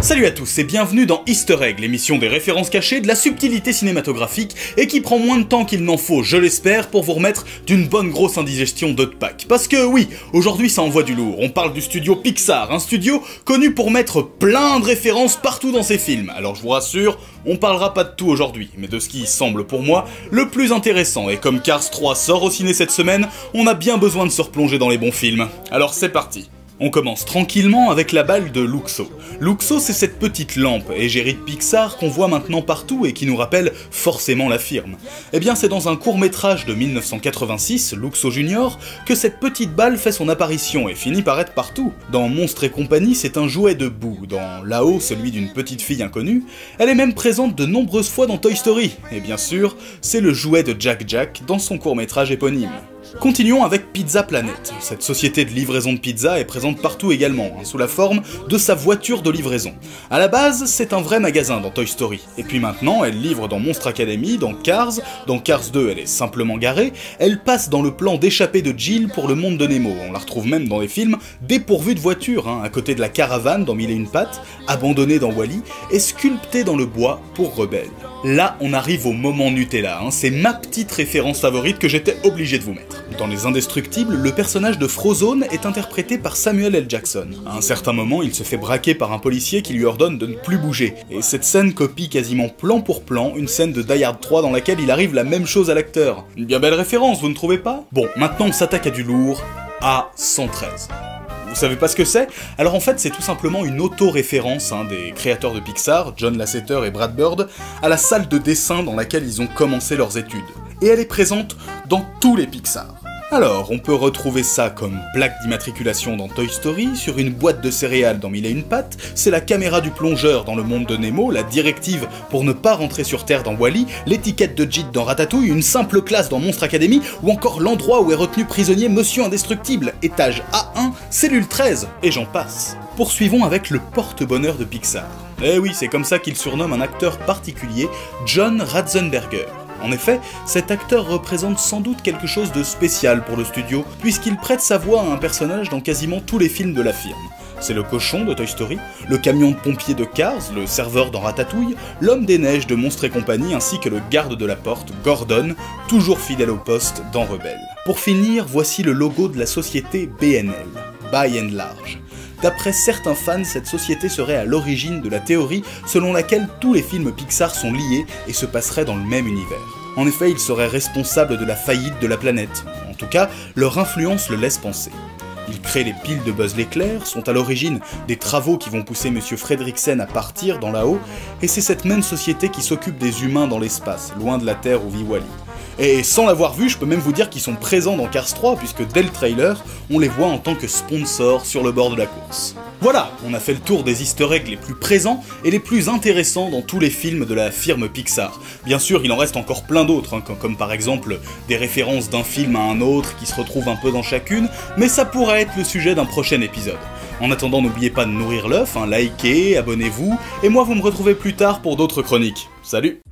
Salut à tous et bienvenue dans Easter Egg, l'émission des références cachées, de la subtilité cinématographique et qui prend moins de temps qu'il n'en faut, je l'espère, pour vous remettre d'une bonne grosse indigestion de Pâques. Parce que oui, aujourd'hui ça envoie du lourd, on parle du studio Pixar, un studio connu pour mettre plein de références partout dans ses films. Alors je vous rassure, on parlera pas de tout aujourd'hui, mais de ce qui semble pour moi le plus intéressant, et comme Cars 3 sort au ciné cette semaine, on a bien besoin de se replonger dans les bons films. Alors c'est parti. On commence tranquillement avec la balle de Luxo. Luxo, c'est cette petite lampe égérie de Pixar qu'on voit maintenant partout et qui nous rappelle forcément la firme. Eh bien c'est dans un court-métrage de 1986, Luxo Junior, que cette petite balle fait son apparition et finit par être partout. Dans Monstres et compagnie, c'est un jouet de boue, dans Là-haut, celui d'une petite fille inconnue, elle est même présente de nombreuses fois dans Toy Story, et bien sûr, c'est le jouet de Jack Jack dans son court-métrage éponyme. Continuons avec Pizza Planet. Cette société de livraison de pizza est présente partout également, sous la forme de sa voiture de livraison. À la base, c'est un vrai magasin dans Toy Story. Et puis maintenant, elle livre dans Monster Academy, dans Cars 2, elle est simplement garée, elle passe dans le plan d'échappée de Jill pour le monde de Nemo. On la retrouve même dans les films dépourvue de voiture, à côté de la caravane dans Mille et une pattes, abandonnée dans Wall-E, et sculptée dans le bois pour Rebelle. Là, on arrive au moment Nutella, c'est ma petite référence favorite que j'étais obligé de vous mettre. Dans Les Indestructibles, le personnage de Frozone est interprété par Samuel L. Jackson. À un certain moment, il se fait braquer par un policier qui lui ordonne de ne plus bouger, et cette scène copie quasiment plan pour plan une scène de Die Hard 3 dans laquelle il arrive la même chose à l'acteur. Une bien belle référence, vous ne trouvez pas? Bon, maintenant on s'attaque à du lourd, A113. Vous savez pas ce que c'est? Alors en fait c'est tout simplement une auto-référence des créateurs de Pixar, John Lasseter et Brad Bird, à la salle de dessin dans laquelle ils ont commencé leurs études. Et elle est présente dans tous les Pixar. Alors, on peut retrouver ça comme plaque d'immatriculation dans Toy Story, sur une boîte de céréales dans Mille et une pattes, c'est la caméra du plongeur dans Le Monde de Nemo, la directive pour ne pas rentrer sur Terre dans Wall-E, l'étiquette de JIT dans Ratatouille, une simple classe dans Monstre Academy, ou encore l'endroit où est retenu prisonnier Monsieur Indestructible, étage A1, cellule 13, et j'en passe. Poursuivons avec le porte-bonheur de Pixar. Eh oui, c'est comme ça qu'il surnomme un acteur particulier, John Ratzenberger. En effet, cet acteur représente sans doute quelque chose de spécial pour le studio, puisqu'il prête sa voix à un personnage dans quasiment tous les films de la firme. C'est le cochon de Toy Story, le camion de pompier de Cars, le serveur dans Ratatouille, l'homme des neiges de Monstres et compagnie, ainsi que le garde de la porte, Gordon, toujours fidèle au poste dans Rebelle. Pour finir, voici le logo de la société BNL, By and Large. D'après certains fans, cette société serait à l'origine de la théorie selon laquelle tous les films Pixar sont liés et se passeraient dans le même univers. En effet, ils seraient responsables de la faillite de la planète. En tout cas, leur influence le laisse penser. Ils créent les piles de Buzz l'éclair, sont à l'origine des travaux qui vont pousser Monsieur Fredricksen à partir dans Là-haut, et c'est cette même société qui s'occupe des humains dans l'espace, loin de la Terre où vit Wall-E. Et sans l'avoir vu, je peux même vous dire qu'ils sont présents dans Cars 3, puisque dès le trailer, on les voit en tant que sponsors sur le bord de la course. Voilà, on a fait le tour des easter eggs les plus présents et les plus intéressants dans tous les films de la firme Pixar. Bien sûr, il en reste encore plein d'autres, comme par exemple des références d'un film à un autre qui se retrouvent un peu dans chacune, mais ça pourrait être le sujet d'un prochain épisode. En attendant, n'oubliez pas de nourrir l'œuf, likez, abonnez-vous, et moi vous me retrouvez plus tard pour d'autres chroniques. Salut!